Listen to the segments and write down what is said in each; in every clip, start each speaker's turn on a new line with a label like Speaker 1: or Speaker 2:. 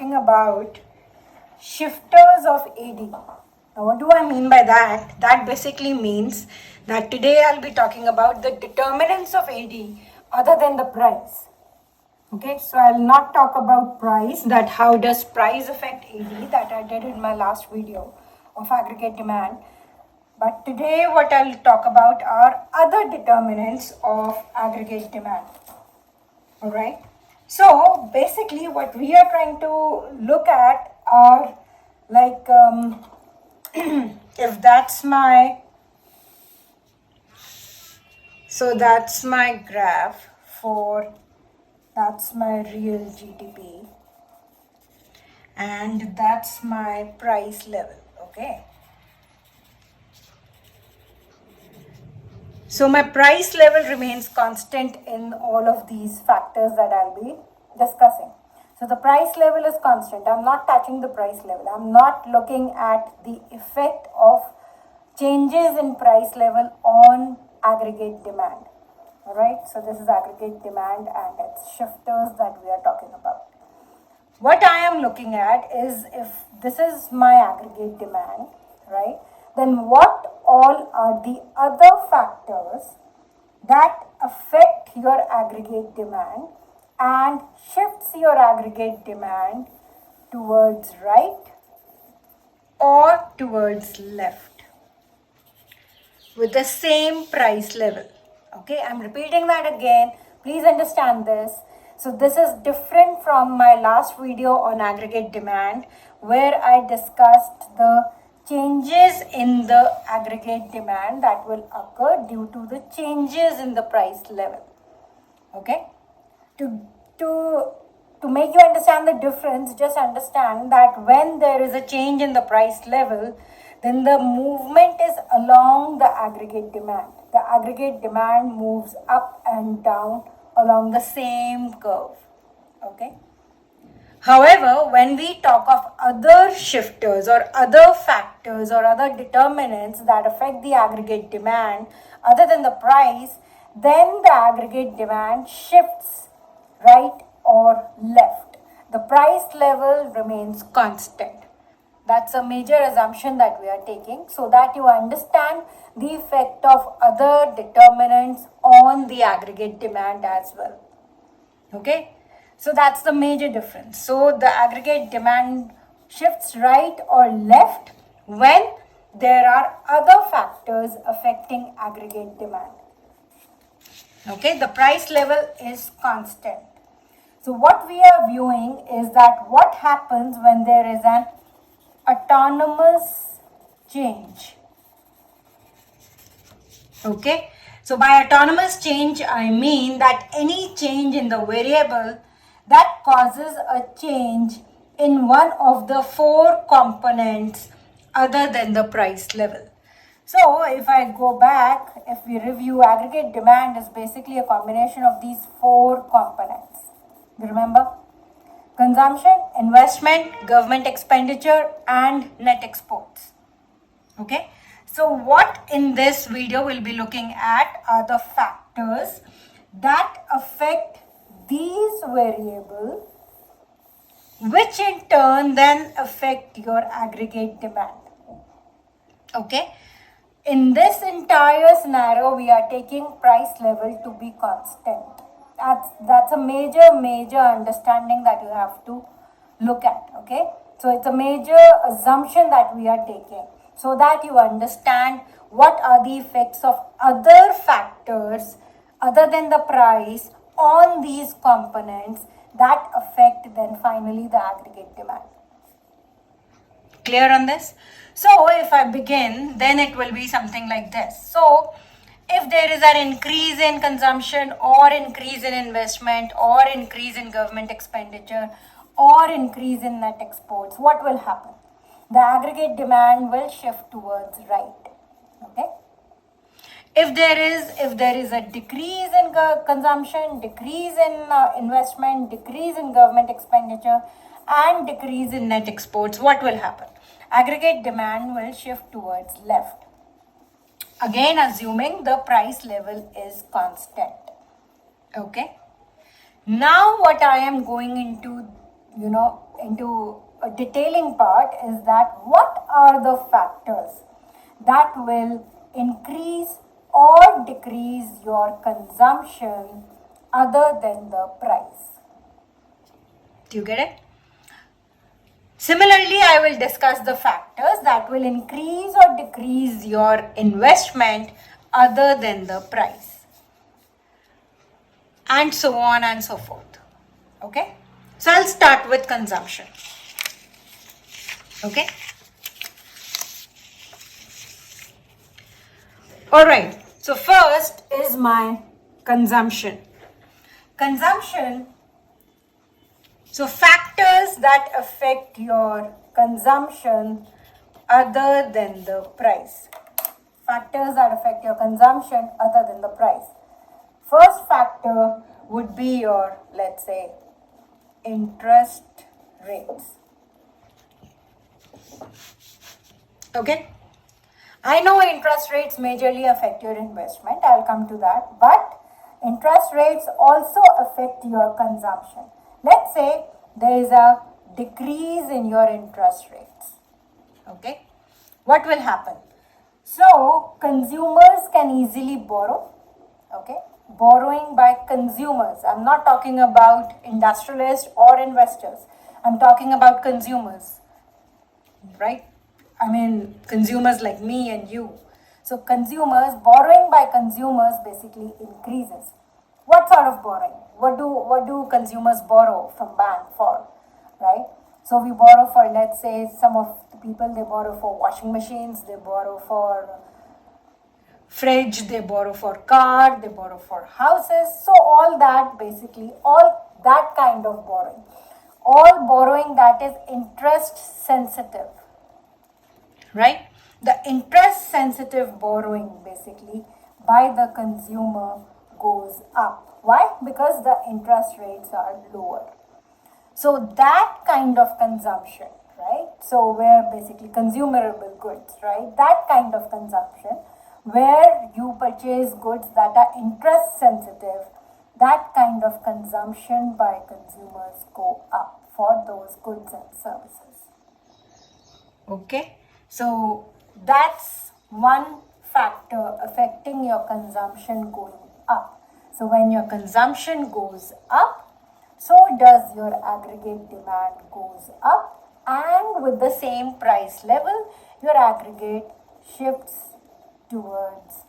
Speaker 1: talking about shifters of AD. Now, what do I mean by that? That basically means that today I'll be talking about the determinants of AD other than the price. Okay, so I'll not talk about price, that how does price affect AD, that I did in my last video of aggregate demand. But today what I'll talk about are other determinants of aggregate demand. Alright, so basically what we are trying to look at are like if that's my graph for, that's my real GDP and that's my price level. Okay, so my price level remains constant in all of these factors that I'll be discussing. So the price level is constant. I'm not touching the price level. I'm not looking at the effect of changes in price level on aggregate demand. Alright, so this is aggregate demand and its shifters that we are talking about. What I am looking at is, if this is my aggregate demand, right, then what all are the other factors that affect your aggregate demand and shifts your aggregate demand towards right or towards left with the same price level. Okay, I'm repeating that again. Please understand this. So this is different from my last video on aggregate demand, where I discussed the changes in the aggregate demand that will occur due to the changes in the price level. Okay, to make you understand the difference, just understand that when there is a change in the price level, then the movement is along the aggregate demand. The aggregate demand moves up and down along the same curve. Okay. However, when we talk of other shifters or other factors or other determinants that affect the aggregate demand other than the price, then the aggregate demand shifts right or left. The price level remains constant. That's a major assumption that we are taking, so that you understand the effect of other determinants on the aggregate demand as well. Okay, so that's the major difference. So the aggregate demand shifts right or left when there are other factors affecting aggregate demand. Okay, the price level is constant. So what we are viewing is that what happens when there is an autonomous change. Okay, so by autonomous change I mean that any change in the variable that causes a change in one of the four components other than the price level. So if I go back, if we review, aggregate demand is basically a combination of these four components. You remember? Consumption, investment, government expenditure, and net exports. Okay, so what in this video we'll be looking at are the factors that affect these variables, which in turn then affect your aggregate demand. Okay, in this entire scenario we are taking price level to be constant. That's a major understanding that you have to look at. Okay, so it's a major assumption that we are taking, so that you understand what are the effects of other factors other than the price on these components that affect then finally the aggregate demand. Clear on this? So if I begin, then it will be something like this. So if there is an increase in consumption or increase in investment or increase in government expenditure or increase in net exports, what will happen? The aggregate demand will shift towards right. Okay. If there is a decrease in consumption, decrease in investment, decrease in government expenditure and decrease in net exports, what will happen? Aggregate demand will shift towards left. Again, assuming the price level is constant. Okay. Now what I am going into, into a detailing part is that what are the factors that will increase or decrease your consumption other than the price. Do you get it? Similarly, I will discuss the factors that will increase or decrease your investment other than the price. And so on and so forth. Okay? So I'll start with consumption. Okay? Alright, so first is my consumption. Consumption, so factors that affect your consumption other than the price. Factors that affect your consumption other than the price. First factor would be your, let's say, interest rates. Okay? I know interest rates majorly affect your investment. I'll come to that. But interest rates also affect your consumption. Let's say there is a decrease in your interest rates. Okay? What will happen? So, consumers can easily borrow. Okay? Borrowing by consumers. I'm not talking about industrialists or investors. I'm talking about consumers. Right? I mean, consumers like me and you. So consumers, borrowing by consumers basically increases. What sort of borrowing? What do consumers borrow from bank for? Right? So we borrow for, let's say, some of the people, they borrow for washing machines, they borrow for fridge, they borrow for car, they borrow for houses. So all that basically, all that kind of borrowing. All borrowing that is interest sensitive. Right? The interest sensitive borrowing basically by the consumer goes up. Why? Because the interest rates are lower. So that kind of consumption, right? So where basically consumable goods, right? That kind of consumption where you purchase goods that are interest sensitive, that kind of consumption by consumers go up for those goods and services. Okay? So that's one factor affecting your consumption going up. So when your consumption goes up, so does your aggregate demand goes up, and with the same price level, your aggregate shifts towards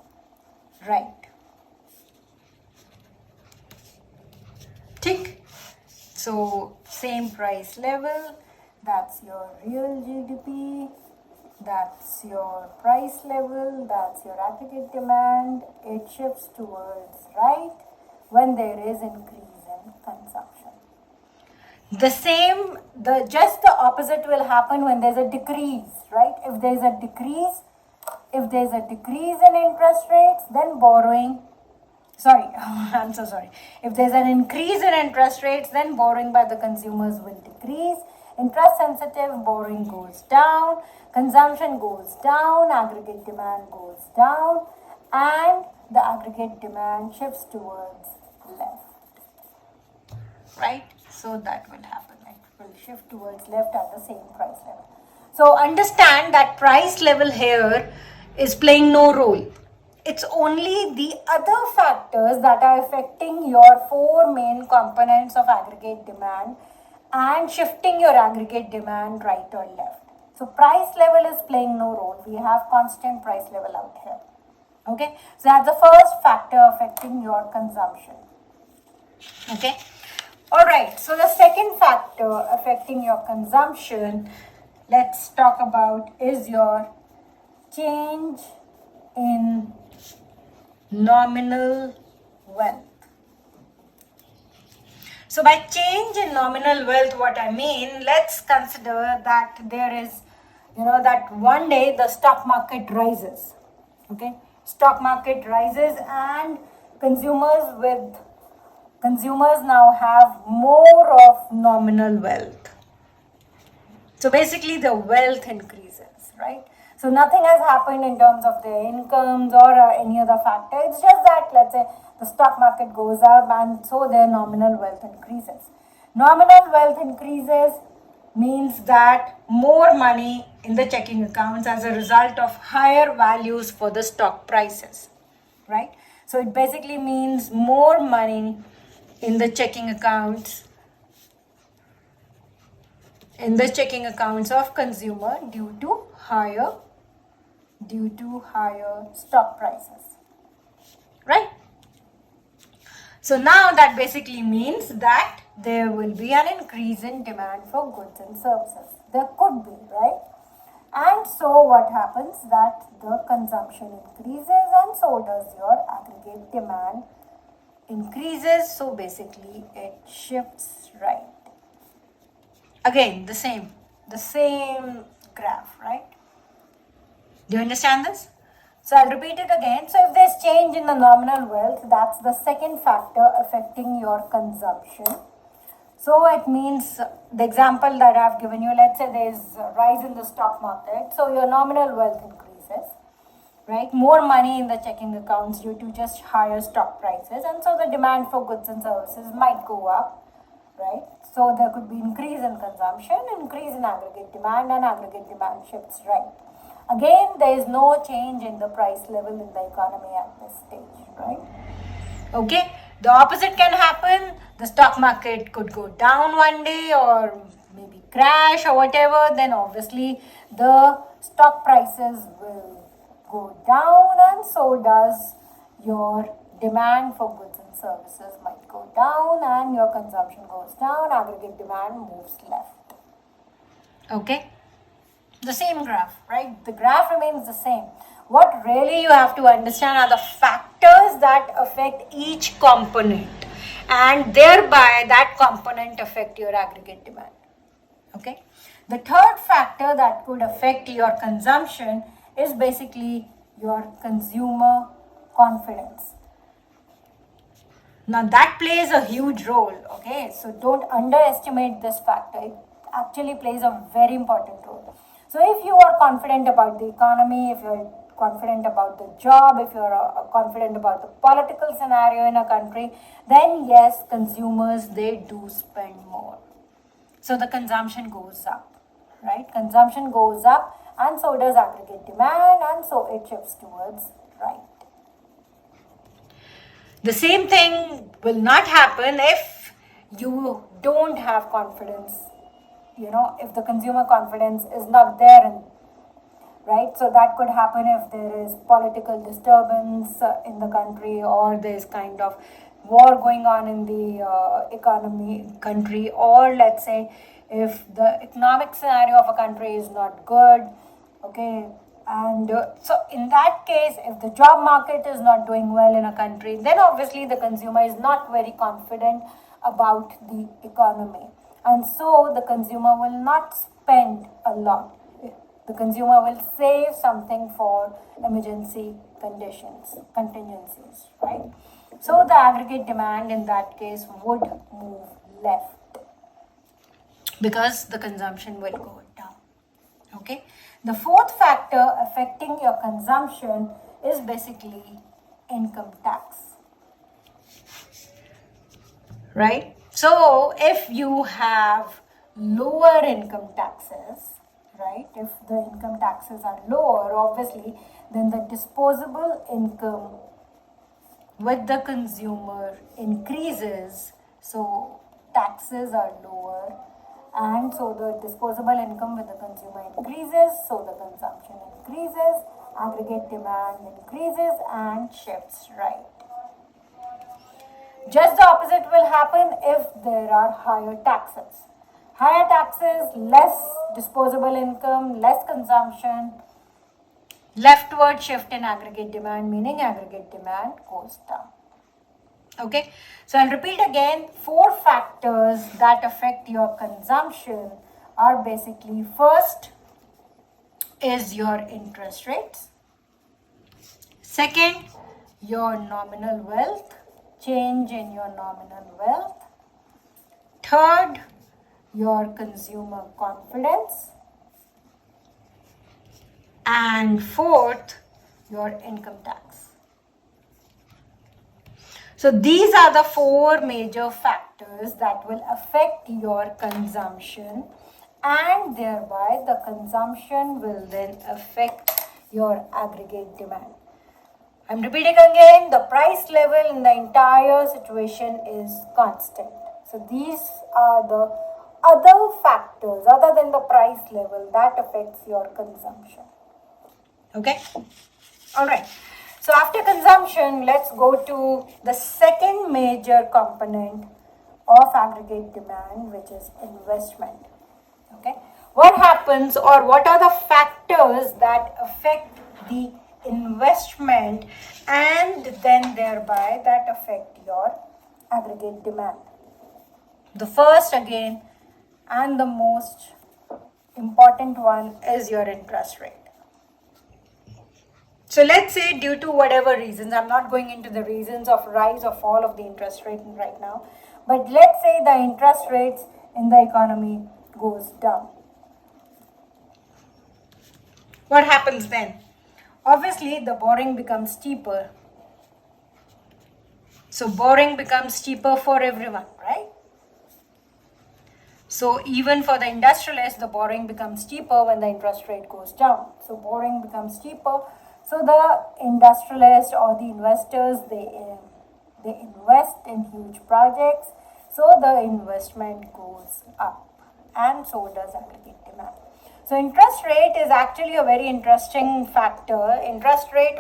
Speaker 1: right. Tick. So same price level, that's your real GDP. That's your price level, that's your aggregate demand. It shifts towards right when there is increase in consumption. Just the opposite will happen when there's a decrease, right? If there's a decrease in interest rates, then borrowing, I'm so sorry. If there's an increase in interest rates, then borrowing by the consumers will decrease. Interest sensitive borrowing goes down, consumption goes down, aggregate demand goes down, and the aggregate demand shifts towards left. Right? So that will happen. It will shift towards left at the same price level. So understand that price level here is playing no role. It's only the other factors that are affecting your four main components of aggregate demand and shifting your aggregate demand right or left. So price level is playing no role. We have constant price level out here. Okay. So that's the first factor affecting your consumption. Okay. Alright. So the second factor affecting your consumption, let's talk about, is your change in nominal wealth. So by change in nominal wealth, what I mean, let's consider that there is, that one day the stock market rises. Okay, stock market rises and consumers now have more of nominal wealth. So basically the wealth increases, right? So nothing has happened in terms of their incomes or any other factor. It's just that, let's say, the stock market goes up and so their nominal wealth increases. Nominal wealth increases, means that more money in the checking accounts as a result of higher values for the stock prices, right? So it basically means more money in the checking accounts of consumer due to higher stock prices, right? So now that basically means that there will be an increase in demand for goods and services. There could be, right? And so what happens that the consumption increases and so does your aggregate demand increases. So basically it shifts right. Again, the same graph, right? Do you understand this? So I'll repeat it again. So if there's change in the nominal wealth, that's the second factor affecting your consumption. So it means the example that I've given you, let's say there's a rise in the stock market. So your nominal wealth increases, right? More money in the checking accounts due to just higher stock prices. And so the demand for goods and services might go up, right? So there could be increase in consumption, increase in aggregate demand, and aggregate demand shifts right. Again, there is no change in the price level in the economy at this stage, right? Okay, the opposite can happen. The stock market could go down one day or maybe crash or whatever. Then obviously the stock prices will go down and so does your demand for goods and services might go down and your consumption goes down. Aggregate demand moves left. Okay. The same graph, right? The graph remains the same. What really you have to understand are the factors that affect each component and thereby that component affect your aggregate demand. Okay. The third factor that could affect your consumption is basically your consumer confidence. Now that plays a huge role, okay? So don't underestimate this factor. It actually plays a very important role. So if you are confident about the economy, if you're confident about the job, if you're confident about the political scenario in a country, then yes, consumers, they do spend more. So the consumption goes up, right? Consumption goes up and so does aggregate demand and so it shifts towards right. The same thing will not happen if you don't have confidence. You know, if the consumer confidence is not there, right? So that could happen if there is political disturbance in the country or there's kind of war going on in the country, or let's say if the economic scenario of a country is not good, okay? And so in that case, if the job market is not doing well in a country, then obviously the consumer is not very confident about the economy. And so the consumer will not spend a lot. The consumer will save something for emergency contingencies, right? So the aggregate demand in that case would move left because the consumption will go down, okay? The fourth factor affecting your consumption is basically income tax, right? So if you have lower income taxes, right, if the income taxes are lower, obviously, then the disposable income with the consumer increases, so taxes are lower, and so the disposable income with the consumer increases, so the consumption increases, aggregate demand increases and shifts right. Just the opposite will happen if there are higher taxes. Higher taxes, less disposable income, less consumption, leftward shift in aggregate demand, meaning aggregate demand goes down. Okay, so I'll repeat again, 4 factors that affect your consumption are basically, first is your interest rates. Second, your nominal wealth, change in your nominal wealth. Third, your consumer confidence. And fourth, your income tax. So these are the 4 major factors that will affect your consumption and thereby the consumption will then affect your aggregate demand. I'm repeating again, the price level in the entire situation is constant. So these are the other factors other than the price level that affects your consumption. Okay? Alright. So after consumption, let's go to the second major component of aggregate demand, which is investment. Okay? What happens, or what are the factors that affect the investment and then thereby that affect your aggregate demand? The first again and the most important one is your interest rate. So let's say due to whatever reasons, I'm not going into the reasons of rise or fall of the interest rate right now, but let's say the interest rates in the economy goes down. What happens then? Obviously, the borrowing becomes cheaper. So borrowing becomes cheaper for everyone, right? So even for the industrialist, the borrowing becomes cheaper when the interest rate goes down. So borrowing becomes cheaper. So the industrialists or the investors, they invest in huge projects. So the investment goes up, and so does aggregate demand. So interest rate is actually a very interesting factor. Interest rate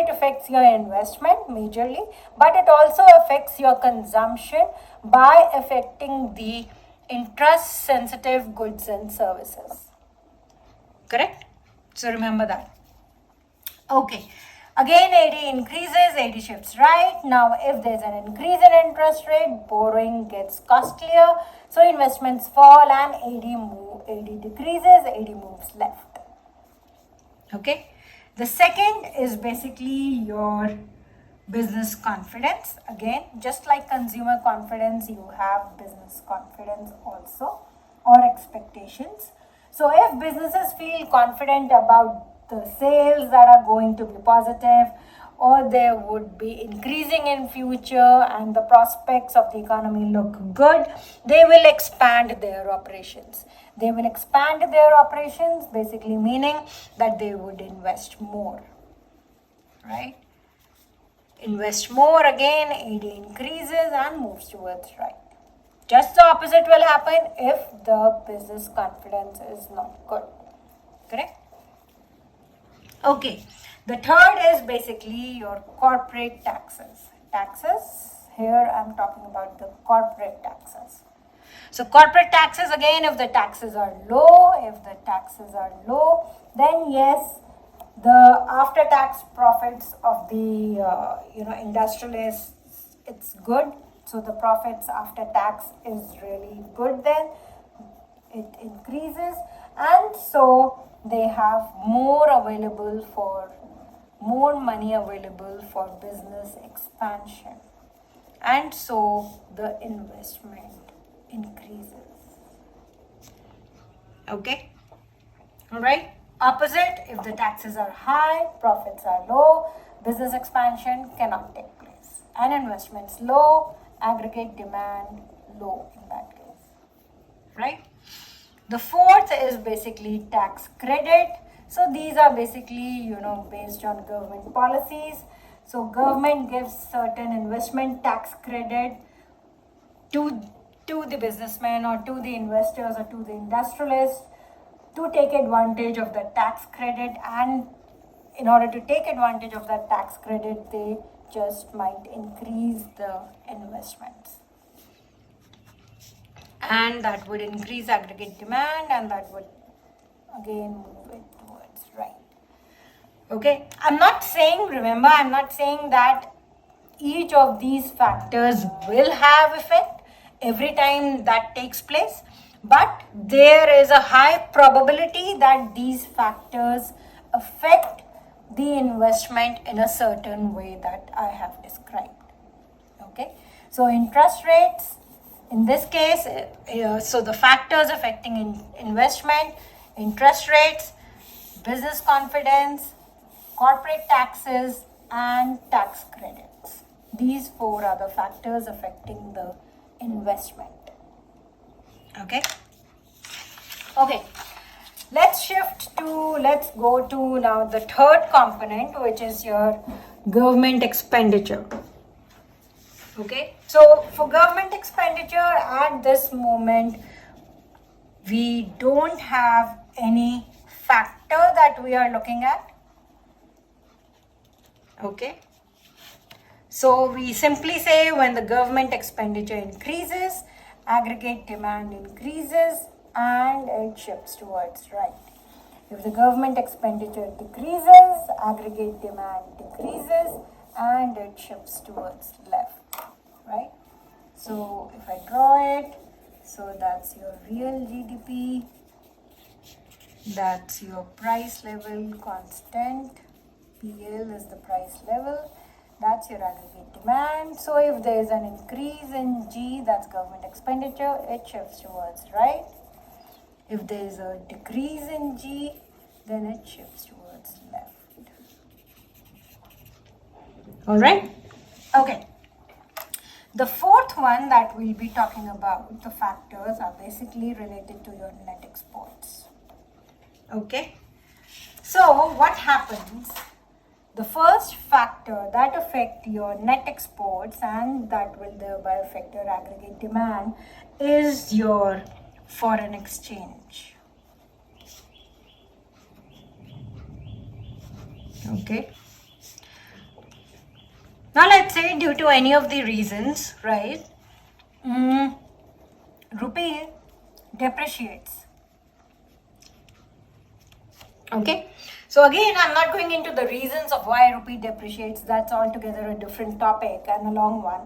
Speaker 1: affects your investment majorly, but it also affects your consumption by affecting the interest sensitive goods and services. Correct? So remember that. Okay. Again, AD increases, AD shifts right. Now, if there's an increase in interest rate, borrowing gets costlier. So investments fall and AD decreases, AD moves left. Okay. The second is basically your business confidence. Again, just like consumer confidence, you have business confidence also, or expectations. So if businesses feel confident about the sales that are going to be positive, or they would be increasing in future and the prospects of the economy look good, they will expand their operations. They will expand their operations, basically meaning that they would invest more, right? Invest more, again, AD increases and moves towards right. Just the opposite will happen if the business confidence is not good. Correct? Okay. The third is basically your corporate taxes. Taxes, here I'm talking about the corporate taxes. So corporate taxes, again, if the taxes are low, then yes, the after-tax profits of the industrialists, it's good. So the profits after tax is really good then. It increases, and so they have more money available for business expansion. And so the investment increases. Okay? Alright? Opposite, if the taxes are high, profits are low, business expansion cannot take place. And investments low, aggregate demand low in that case. Right? The fourth is basically tax credit. So these are basically, based on government policies. So government gives certain investment tax credit to the businessmen or to the investors or to the industrialists to take advantage of the tax credit, and in order to take advantage of that tax credit, they just might increase the investments. And that would increase aggregate demand, and that would again move it towards right. Okay, I'm not saying that each of these factors will have effect every time that takes place, but there is a high probability that these factors affect the investment in a certain way that I have described. Okay, so interest rates, in this case, so the factors affecting investment, interest rates, business confidence, corporate taxes, and tax credits. These four are the factors affecting the investment. Okay. Okay, let's go to now the third component, which is your government expenditure. Okay, so for government expenditure at this moment, we don't have any factor that we are looking at. Okay, so we simply say when the government expenditure increases, aggregate demand increases and it shifts towards right. If the government expenditure decreases, aggregate demand decreases and it shifts towards left, right? So if I draw it, so that's your real GDP, that's your price level constant, PL is the price level, that's your aggregate demand. So if there is an increase in G, that's government expenditure, it shifts towards right. If there is a decrease in G, then it shifts towards left. All right? Okay. The fourth one that we'll be talking about, the factors are basically related to your net exports. Okay? So what happens? The first factor that affect your net exports and that will thereby affect your aggregate demand is your foreign exchange. Okay. Now let's say due to any of the reasons, right, rupee depreciates. Okay. So again, I'm not going into the reasons of why rupee depreciates. That's altogether a different topic and a long one.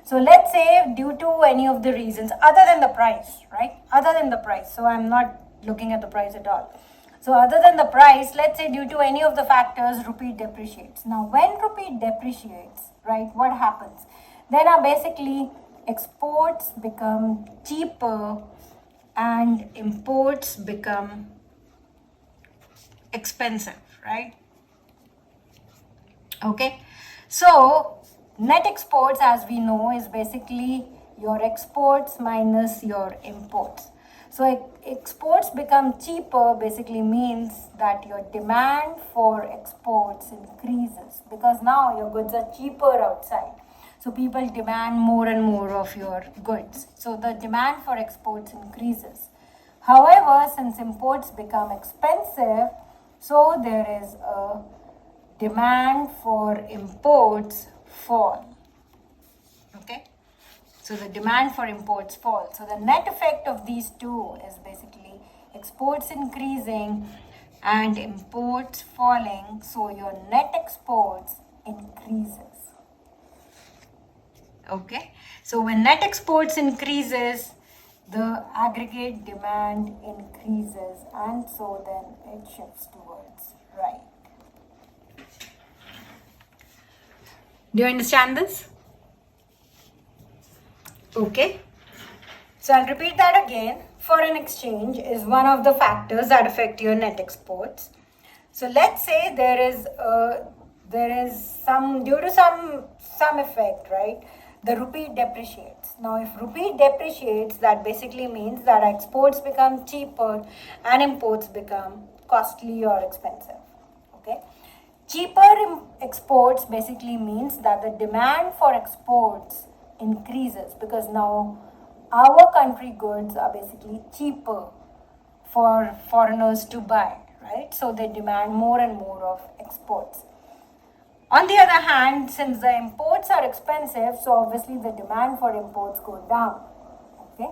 Speaker 1: So let's say due to any of the reasons other than the price, right? Other than the price. So I'm not looking at the price at all. So other than the price, let's say due to any of the factors, rupee depreciates. Now when rupee depreciates, right, what happens? Then basically exports become cheaper and imports become expensive, right? Okay, so net exports, as we know, is basically your exports minus your imports. So exports become cheaper basically means that your demand for exports increases because now your goods are cheaper outside. So people demand more and more of your goods. So the demand for exports increases. However, since imports become expensive, so there is a demand for imports fall. Okay? So the demand for imports falls. So the net effect of these two is basically exports increasing and imports falling. So your net exports increases. Okay? So when net exports increases, the aggregate demand increases and so then it shifts towards right. Do you understand this? Okay. So I'll repeat that again. Foreign exchange is one of the factors that affect your net exports. So let's say there is some due to some effect, right? The rupee depreciates. Now if rupee depreciates, that basically means that exports become cheaper and imports become costly or expensive. Okay. Cheaper exports basically means that the demand for exports increases because now our country goods are basically cheaper for foreigners to buy, right? So they demand more and more of exports. On the other hand, since the imports are expensive, so obviously the demand for imports go down. Okay,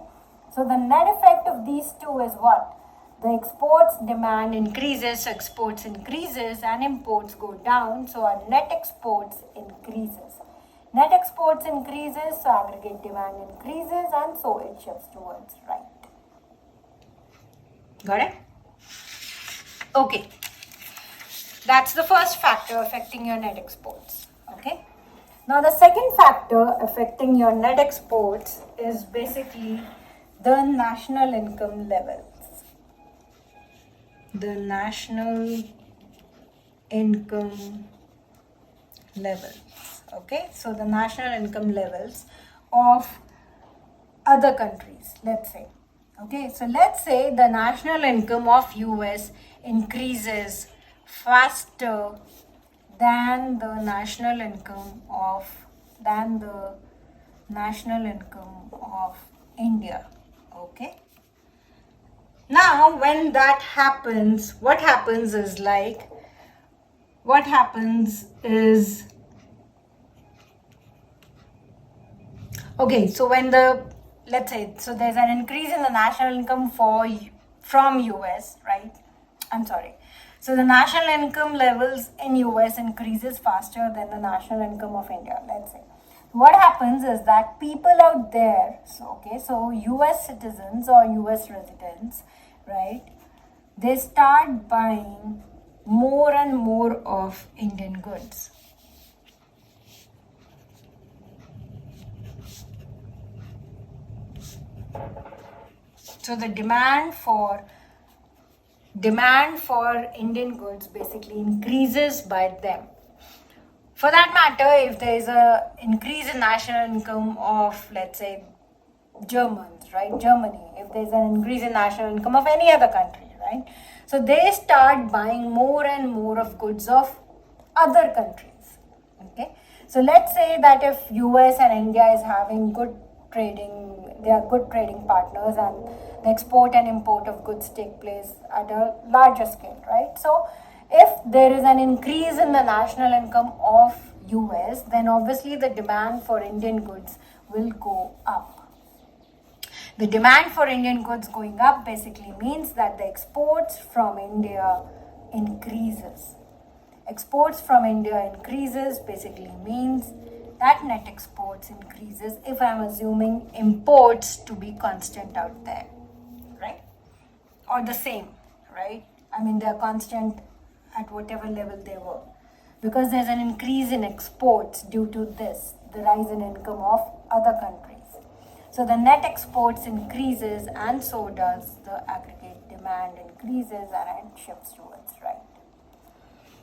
Speaker 1: so the net effect of these two is what? The exports demand increases, so exports increases and imports go down, so our net exports increases. Net exports increases, so aggregate demand increases and so it shifts towards right. Got it? Okay. That's the first factor affecting your net exports. Okay. Now the second factor affecting your net exports is basically the national income levels. The national income levels. Okay. So the national income levels of other countries, let's say. Okay, so let's say the national income of US increases faster than the national income of India. Okay. Now, when that happens, what happens is okay, so when let's say, so there's an increase in the national income from US, right? I'm sorry. So the national income levels in US increases faster than the national income of India, let's say. What happens is that people out there, so US citizens or US residents, right? They start buying more and more of Indian goods. So the demand for Indian goods basically increases by them. For that matter, if there is a increase in national income of, let's say, Germans, right? Germany, if there's an increase in national income of any other country, right? So they start buying more and more of goods of other countries. Okay. So let's say that if US and India is having good trading, they are good trading partners, and the export and import of goods take place at a larger scale, right? So if there is an increase in the national income of US, then obviously the demand for Indian goods will go up. The demand for Indian goods going up basically means that the exports from India increases. Exports from India increases basically means that net exports increases if I'm assuming imports to be constant out there, right? Or the same, right? I mean, they're constant at whatever level they were. Because there's an increase in exports due to this, the rise in income of other countries. So the net exports increases, and so does the aggregate demand increases, and it shifts towards right.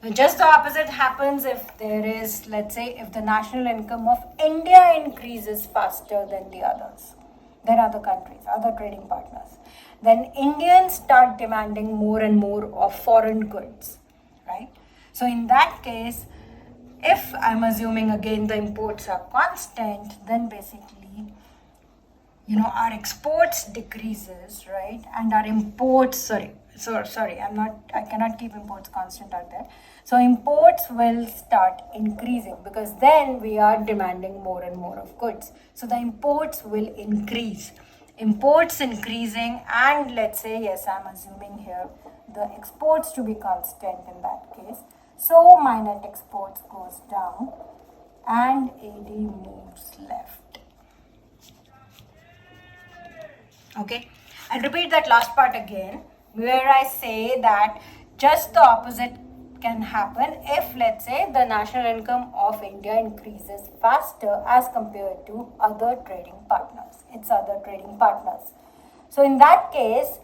Speaker 1: And just the opposite happens if there is, let's say, if the national income of India increases faster than the others, than other countries, other trading partners. Then Indians start demanding more and more of foreign goods, right? So in that case, if I'm assuming again the imports are constant, then basically, our exports decreases, right? And our imports, I cannot keep imports constant out there. So imports will start increasing because then we are demanding more and more of goods. So the imports will increase. Imports increasing, and let's say, yes, I'm assuming here the exports to be constant in that case. So my net exports goes down and AD moves left. Okay, I'll repeat that last part again, where I say that just the opposite can happen if, let's say, the national income of India increases faster as compared to other trading partners, So in that case,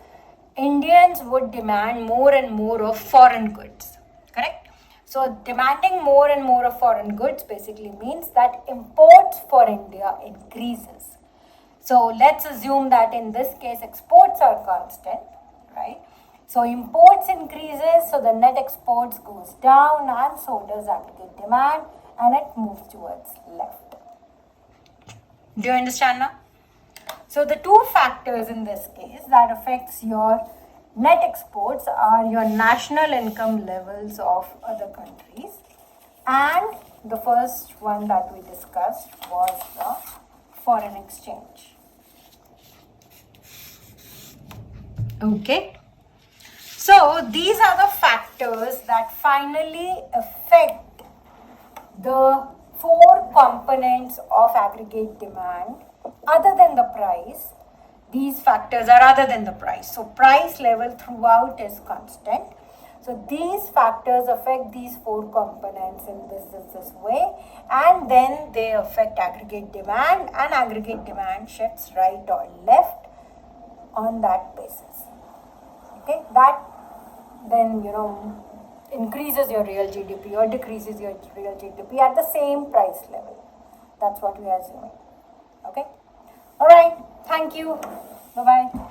Speaker 1: Indians would demand more and more of foreign goods, correct? So demanding more and more of foreign goods basically means that imports for India increases. So let's assume that in this case exports are constant, right? So imports increases, so the net exports goes down, and so does aggregate demand, and it moves towards left. Do you understand now? So the two factors in this case that affects your net exports are your national income levels of other countries, and the first one that we discussed was the foreign exchange. Okay. So these are the factors that finally affect the four components of aggregate demand other than the price. These factors are other than the price. So price level throughout is constant. So these factors affect these four components in this way, and then they affect aggregate demand, and aggregate demand shifts right or left on that basis. Okay, that then increases your real GDP or decreases your real GDP at the same price level. That's what we are assuming. Okay. All right. Thank you. Bye bye.